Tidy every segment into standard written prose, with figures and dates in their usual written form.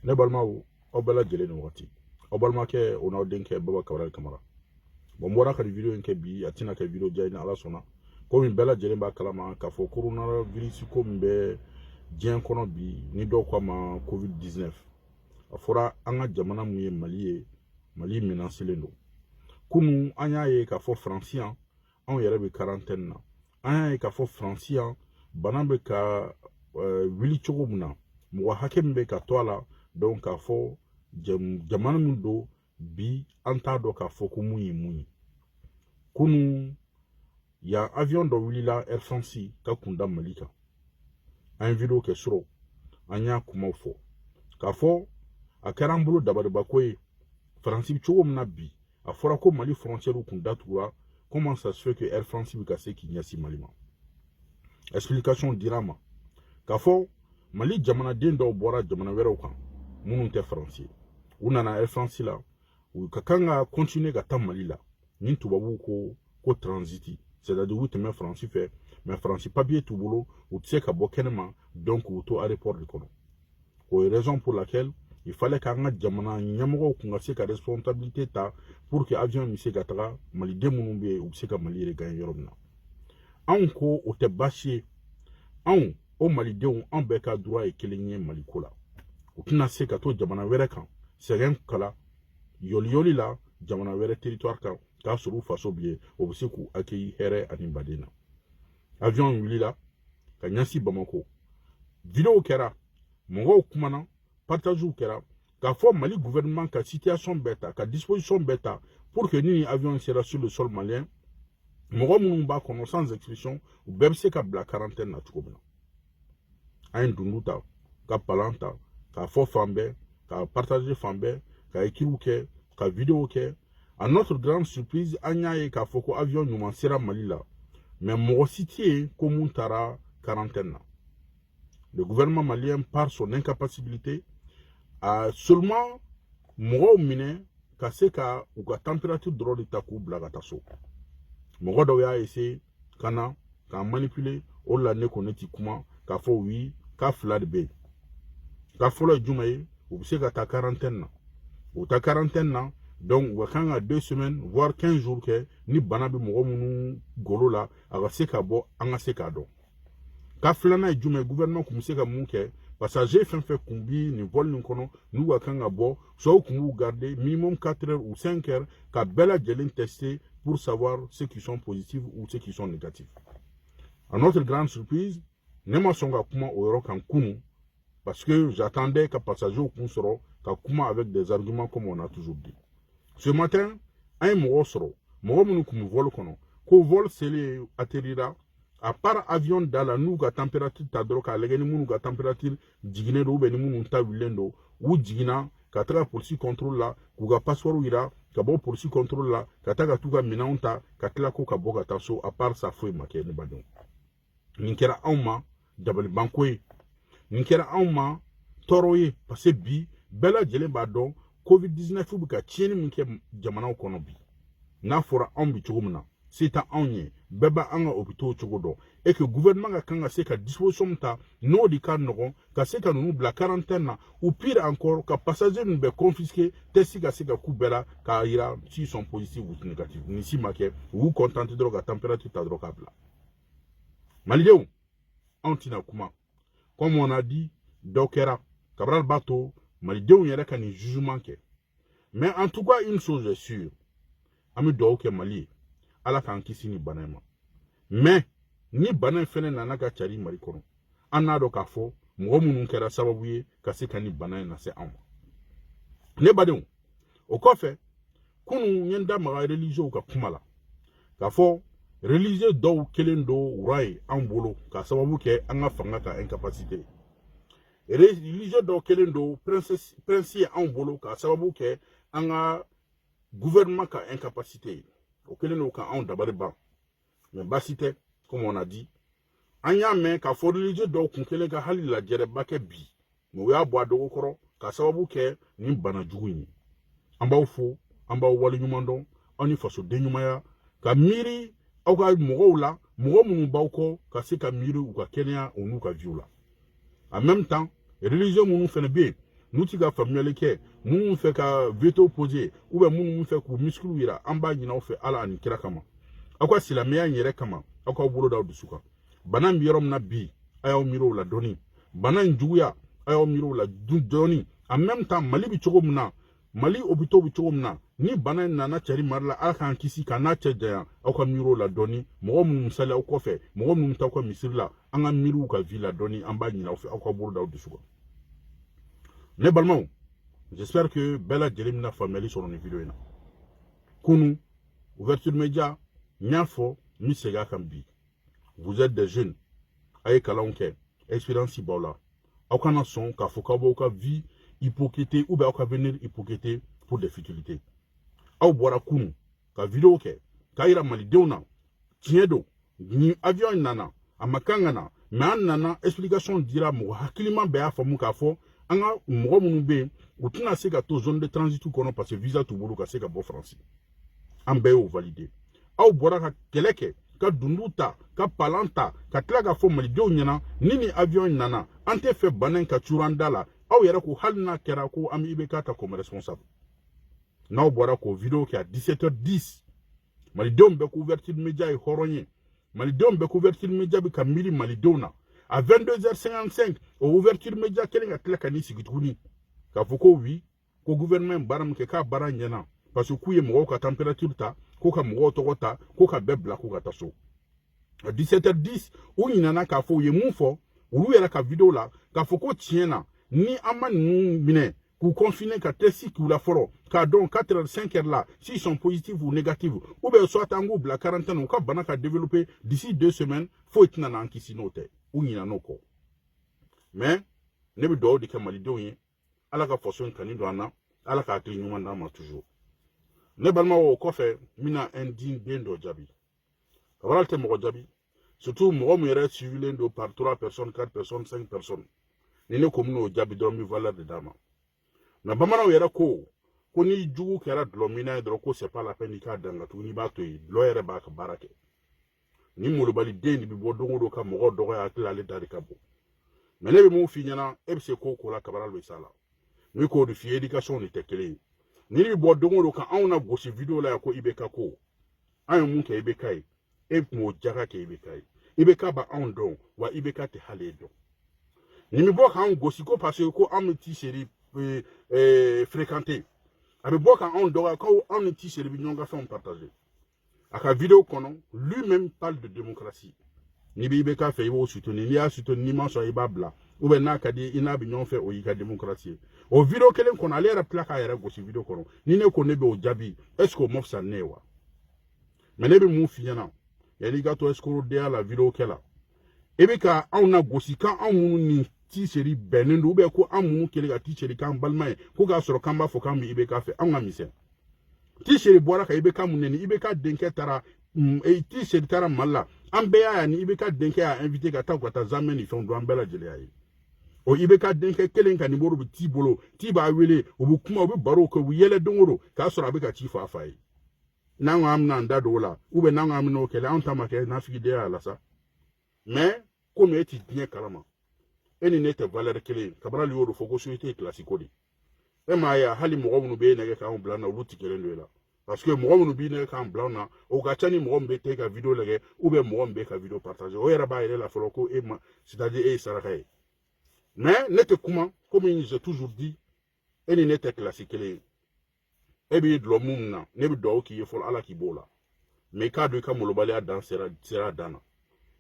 ne balma o bala jele no wati o balma ke ona denke baba kabral kamara bon wara ka video nke bi atina ka video jay na ala sona ko min bala jele ba kalama ka fo coronavirus ko mbe dien kono bi ni do ko ma covid-19 afora anga jamana mu ye mali menacelendo kunu anya ye ka fo francien on yere be quarantaine na anya ye ka fo francien banambe ka wili chogumna mo hakembe ka tola donc ka fo jamana mu do bi anta do ka fo ko muyi kunu ya avion do wilila Air France ka kunda malika un video ke suro anya kuma fo ka fo a karambulo dabari bakoy France chogum na bi a fora ko Mali frontière kunda tuwa comment ça se fait que Air France bi ka se kinyasi malima explication dirama ka fo Mali jamana den do bora jamana wero kan munu te français unana Air France la u kakanga continuer ga tam Mali la nin tubabu ko transiti c'est-à-dire où tu mets français fait mais français papier tout boulot ou tu sais qu'à Bokenema donc ou to aéroport de kono ko raison pour laquelle il fallait qu'anga jamana nyamogo kunga se ka responsabilité ta pour que avion mi se gatara Mali demunumbe ou se ka Mali re gagne yoromna an ko o te bashi an o Mali de on be ka droit e kelenye Mali kola o kina se ka to jamana were kan seren kala yoli la jamana were territoire kan ka suru faso biye o bise ku akei here animbadena avion wulila ka nyasi Bamako video kera mongo kumana partage kera ka fo Mali gouvernement ka situation beta ka disposition beta pour que ni avion sera sur le sol malien mongo munumba kono sans expression ou bebse ka bla quarantaine na tukobna ayin dunduta ka palanta ka fo fambe ka partager fambe ka ekiruke ka video ke. À notre grande surprise, Agnaye ka foko avion nous sera Malila. Mais mon cité comme tara quarantaine. Le gouvernement malien, par son incapacité, a seulement moro mine ka seka ou ka température drôle de takou blagataso. Moro doya essayer kana ka manipuler ou la ne koneti kuma ka fo oui ka flad be. Ka fo la jumaye ou seka ta quarantaine. Ou ta quarantaine donc wakanga 2 semaines voire 15 jours que ni bana bi mogo munu golo la aga se ka bo anga se ka do ka flana jume gouvernement kum se ka munke passager fait kumbi ni vol ni kono nu wakanga bo so kumu garder minimum 4 heures ou 5 heures ka bela gelin tester pour savoir ceux qui sont positifs ou ceux qui sont négatifs. À notre grande surprise nema songa kuma o yoro kan kunu parce que j'attendais ka passager au soro ka kuma avec des arguments comme on a toujours dit. Ce matin, un mogo soro, mogo munu kumu vol kono, ko vol sele atterrira, à part avion dans la nouga température ta droka, legeni munu ga température jigine do ube ni munu ta wilendo, ou jigina, kataka polisi contrôle la, kuga passeport ira, kabo polisi contrôle la, kataka tuga minaunta, katila ko kabo gataso, à part sa fouille make ne badon. Ninkera auma, dabali bankwe, ninkera auma, toroye, parce bi, bela jele badon, COVID-19 fubuka tieni munke jamana kono bi na fora ambi chugumna sita anye beba anga opito chugodo et que gouvernement ga kanga se ka disposition ta no di kan no ka se ka no bla quarantaine ou pire encore ka passager ne be confisquer testi ga se ka kubela ka ira si sont positifs ou négatifs ni si make ou contenter de la température ta droga bla malideu antina kuma comme on a dit dokera Cabral bateau Malideu yere ka ni jugement ke. Mais en tout cas une chose est sûre. Ami do ke Mali ala kan kisi ni banema. Mais ni banan fene na naga chari Mali kono. Anado ka fo mo munun kera sababu ye ka se kan ni banan na se anwa. Ne badeu. O kofe kunu nyenda ma religieux ka kumala. Ka fo religieux do kelendo urai ambolo ka sababu ke anga fanga ka incapacité. Religieux do kelendo princier en bolo ka sababu ke anga gouvernement ka incapacité o kelendo ka en dabari ba mais basité comme on a dit anya men ka for religieux do kunkele ka halila jere bake bi mo ya bo adogo koro ka sababu ke ni bana juguini amba fo amba wali nyumando oni faso denyumaya ka miri au ka mogo la mogo munu bauko ka se ka miri u ka kenya onu ka viula en même temps religion munu fene be nous tiga familial ke mun fait ka veto posé ou ben mun fait ku muscle wira amba nyina o fait ala an kira kama akwa sila meya nyere kama akwa bolo da dusuka bana mirom na bi ayo miro la doni bana njuya ayo miro la doni en même temps mali bi chogo muna mali obito bi chogo muna ni bana nana chari marla alkan kisi kana cheja akwa miro la doni mo mun sala akwa fe mo mun ta kwa misirla anga miru ka villa doni amba nyina o fait akwa bolo da dusuka ne balmao j'espère que bella jelimna family sur une vidéo ina kunu ouverture média nyafo misega kambi vous êtes des jeunes aye kalonke expérience bola akana son ka fokabo ka vie hypocrite ou ba ka venir hypocrite pour des futilités aw bora kunu ka vidéo ke kaira mali deuna tiedo ni avion nana amakanga na man nana explication dira mo hakilima be afamu ka fo anga mo munu be utuna se ka to zone de transit kono parce que visa to bolu ka se ka bo France ambe o valider aw bora ka keleke ka dunduta ka palanta ka tla ka fo mali dew nyana nini avion nana ante fe banen ka turandala aw yera ko halna kera ko ami ibe kata comme responsable naw bora ko vidéo ki à 17h10 mali dew be couverture média e horonye mali dew be couverture média bi ka mili mali dew na à 22h55 au ouverture média kelinga tla kani sigituni ka foko wi ko gouvernement baram ke ka baranyana parce que kuye mo ka température ta ko ka mo to ta ko ka bebla ko ka taso à 17h10 ou inana ka fo ye mufo ou yera ka vidéo la ka foko tiena ni aman mine ku confiner ka testi ku la foro ka donc 4h 5h là s'ils sont positifs ou négatifs ou bien soit en groupe la quarantaine ou ka bana ka développer d'ici 2 semaines faut itna na nkisi note ou inana ko mais ne bi do di ka mali do yin ala ka foson kani do ana ala ka akli nyuma ndama toujours ne balma wo kofe mina endin bendo jabi kabral te mo jabi surtout mo mo yere suivi do par 3 personnes 4 personnes 5 personnes ni ne ko mo jabi do mi valeur de dama na bamana wo yere ko ni jugu kera dlomina do ko c'est pas la peine ka danga tu ni ba to yi lo yere ba ka barake ni mo lo bali dendi bi bo dongo do ka mo do ya atla le dari kabo mene be mo finyana ebse ko la kabral be sala ni ko de fi éducation ni tekele ni bi bo dongo do ka awna go ci vidéo la ko ibeka ko ayo mun ke ibeka yi e mo jaga ke ibeka ba on don wa ibeka te hale do ni mi bo ka on go ci ko parce que ko am ti série fréquenté abe bo ka on do ko am ti série bi nyonga fait partager aka vidéo kono lui-même parle de démocratie ni bi ibeka fait yo soutenir ni a soutenir ni man so ibabla ou ben na ka di ina bi nyon fait o yika démocratie o vidéo kelen kono ale ra plaka yera go ci vidéo kono ni ne ko ne be o jabi est-ce que mo fsa newa mene be mu fiana yani gato escrow de la vidéo kela ebe ka awna go ci kan awu ni ti seri benendo be ko amu kele ga ti seri kan balmay ko ga soro kan ba fo kan mi ibe ka fe awna mise ti seri bora ka ibe ka muneni ibe ka denke tara ti seri tara malla ambe ya ni ibe ka denke a invité ga ta ko ta zameni fon do ambela jele ayi o ibe ka denke kelen ka ni boru bi ti bolo ti ba wele o bu kuma o bi baro ko wi yele dongoro ka soro abe ka ti fa fa yi nango amna ndado la ube nango amno kele anta make na fi de ala sa mais comme eti bien kalama eni nete valeur kele kabra li wodo fogo société classique di e ma ya hali mo gomnu be nege ka on blana luti kele ndela parce que mo gomnu bi nege ka on blana o ga tani mo gombe te ka vidéo lege ube mo gombe ka vidéo partager o yera ba ile la foloko e ma c'est-à-dire e saraka mais nete kuma comme j'ai toujours dit eni nete classique kele ebi dlo mumna nebi do ki yefol ala ki bola me ka do ka molobale a dan sera dana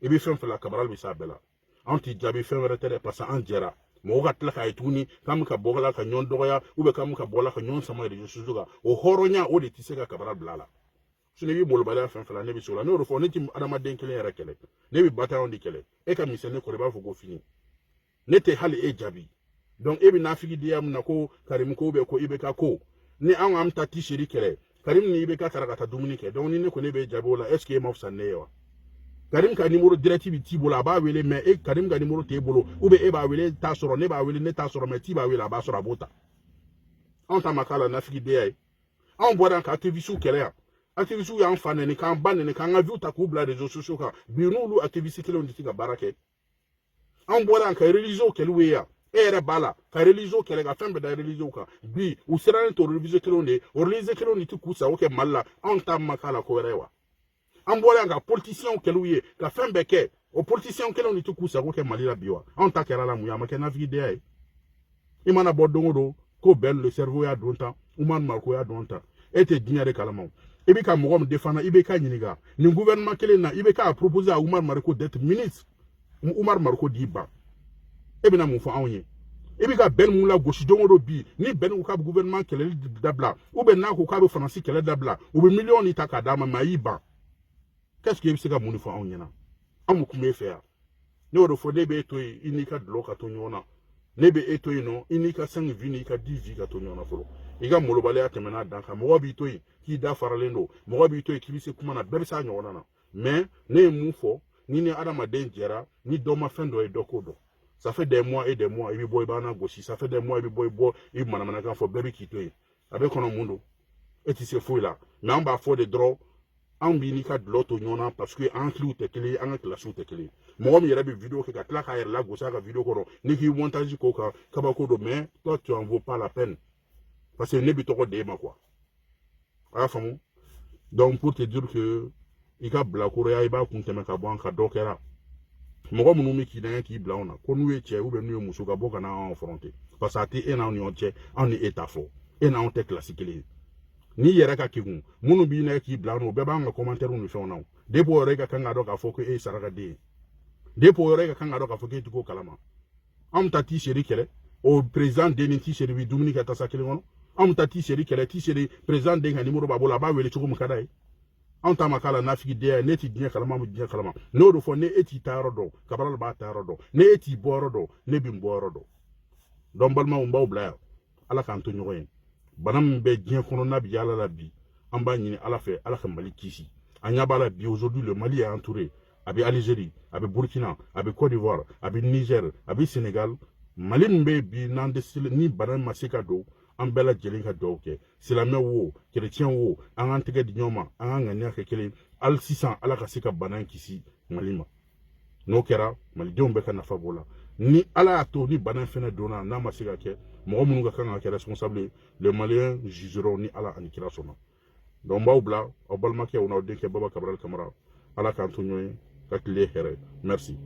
ebi fen fela kabral bi sabela anti jabi fen retere passa an jera mo ga tla ka ituni kam ka bogala ka nyon doya ube kam ka bola ka nyon sama de suzuga o horonya o de tisega kabral blala sune bi molobale fen fela nebi sola no fo neti adama denkele era kele nebi bata on di kele e ka misene ko ba fo go fini nete hali e jabi donc ebi nafigi diam na ko karim ko be ko ibe ka ko ni an am ta ti shiri kele karim ni be ka tarakata dumuni ke donc ni ne ko ne be jabola est-ce que mo fsanne yawa karim ka numéro directive ti bola ba wele mais e karim ga numéro te bolo ou be e ba wele ta soro ne ba wele ne ta soro mais ti ba wele ba soro bota on ta makala na fiki de ay on boda ka activiste kele ya activiste ya enfane ni kan ban ni kan avu ta ko bla réseaux sociaux ka bi nulu activiste kele on dit ga barake on boda ka religion kele we ya yɛrɛ b'a la ka religion kɛlɛ ka fɛn bɛɛ da religion kan bi u sirannen to religion kelenw de o religion kelenw de ti k'u sago kɛ Mali la anw ta ma k'a la ko wɛrɛ ye wa an bɔra yan ka politiciens kɛlɛw ye ka fɛn bɛɛ kɛ o politiciens kelenw de ti k'u sago kɛ Mali la bi wa anw ta kɛra la mun ye a ma kɛ nafigidenya ye i mana bɔ don o don ko bɛn le cerveau y'a don tan Umaru Mariko y'a don tan e tɛ diɲɛ de kalama i bɛ ka mɔgɔ min défendre i bɛ ka ɲininka nin gouvernement kelen na i bɛ ka proposer à Umaru Mariko d'être ministre Umaru Mariko d'i ban e bɛna mun fɔ anw ye i bɛ ka bɛn mun la gosi don o don bi ni bɛn ko k'a bɛ gouvernement kɛlɛli dabila ou bien n'a ko k'a bɛ Faransi kɛlɛ dabila u bɛ miliyɔn de ta k'a d'a ma mais a y'i ban qu'est-ce que i bɛ se ka mun de fɔ anw ɲɛna anw kun b'e fɛ yan ne y'o de fɔ ne b'e to yen i n'i ka dulɔ ka to ɲɔgɔn na ne bɛ e to yen nɔ i n'i ka 5 vie n'i ka 10 vie ka to ɲɔgɔn na fɔlɔ i ka malobaliya tɛmɛna dan kan mɔgɔ b'i to yen k'i da faralen don mɔgɔ b'i to yen k'i bɛ se kuma na bɛɛ bɛ s'a ɲɔgɔnna na mais ne ye mun fɔ ni ni adamaden jɛra ni dɔ ma fɛn dɔ ye dɔ k'o dɔn ça fait des mois et des mois i bɛ bɔ i b'an gosi ça fait des mois i bɛ bɔ i manamanakan fɔ bɛɛ bɛ k'i to yen a bɛ kɔnɔ mun don e tɛ se foyi la mais an b'a fɔ de dɔrɔn anw b'i n'i ka dulɔ to ɲɔgɔn na parce que an hakiliw tɛ kelen ye an ka kilasiw tɛ kelen ye mɔgɔ min yɛrɛ bɛ vidéo kɛ ka tila k'a yɛrɛ lagosi a ka vidéo kɔrɔ n'i k'i montage k'o kan kabako don mais toi tu en vaut pas la peine parce que ne bɛ tɔgɔ d'e ma quoi a y'a faamu donc pour te dire que i ka bilakoroya i b'a kun tɛmɛ ka bɔ an ka dɔ kɛra mɔgɔ minnu bɛ k'i nɛgɛ k'i bila anw na ko n'u ye cɛ ou bien n'u ye muso ka bɔ ka na anw affronter parce que a tɛ e n'anw ni ɲɔgɔn cɛ anw ni e t'a fɔ e n'anw tɛ kilasi kelen ye n'i yɛrɛ ka kekun minnu b'i nɛgɛ k'i bila anw na o bɛɛ b'an ka commentaire ni fɛnw na depuis o yɔrɔ i ka kan ka dɔn k'a fɔ ko e ye sarakaden ye depuis o yɔrɔ i ka kan ka dɔn k'a fɔ k'e tɛ k'o kalama anw ta t'i seri kɛlɛ o président den ni t'i seri bi dumuni kɛ tasa kelen kɔnɔ anw ta t'i seri kɛlɛ t'i seri président den ka numéro b'a bolo a b'a wele cogo min ka d'a ye anw ta ma k'a la nafigidenya ye ne t'i diɲɛ kalama an bɛ diɲɛ kalama n'o de fɔ ne e t'i ta yɔrɔ dɔn Cabral b'a ta yɔrɔ dɔn ne e t'i bɔ yɔrɔ dɔn ne bɛ n bɔ yɔrɔ dɔn donc balimaw n b'aw bila yan ala k'an to ɲɔgɔn ye bana min bɛ diɲɛ kɔnɔ n'a bɛ yaala la bi an b'a ɲini ala fɛ ala ka Mali kisi an ɲɛ b'a la bi aujourd'hui le Mali est entouré a bɛ Algérie a bɛ Burkina a bɛ Côte d'Ivoire a bɛ Niger a bɛ Sénégal Mali min bɛ bi n'an dɛsɛ ni bana ma se ka don an bɛɛ lajɛlen ka dugawu kɛ silamɛw wo chrétien wo an k'an tɛgɛ di ɲɔgɔn ma an k'an ŋaniya kɛ kelen hali sisan ala ka se ka bana in kisi Mali ma n'o kɛra malidenw bɛɛ ka nafa b'o la ni ala y'a to ni bana in fɛnɛ donna n'a ma se ka kɛ mɔgɔ minnu ka kan ka kɛ responsable ye les Maliens jugeront ni ala ani kira sɔnna donc n b'aw bila aw balimakɛw n'aw denkɛ Baba Cabral Camara ala k'an to ɲɔgɔn ye ka tile hɛrɛ merci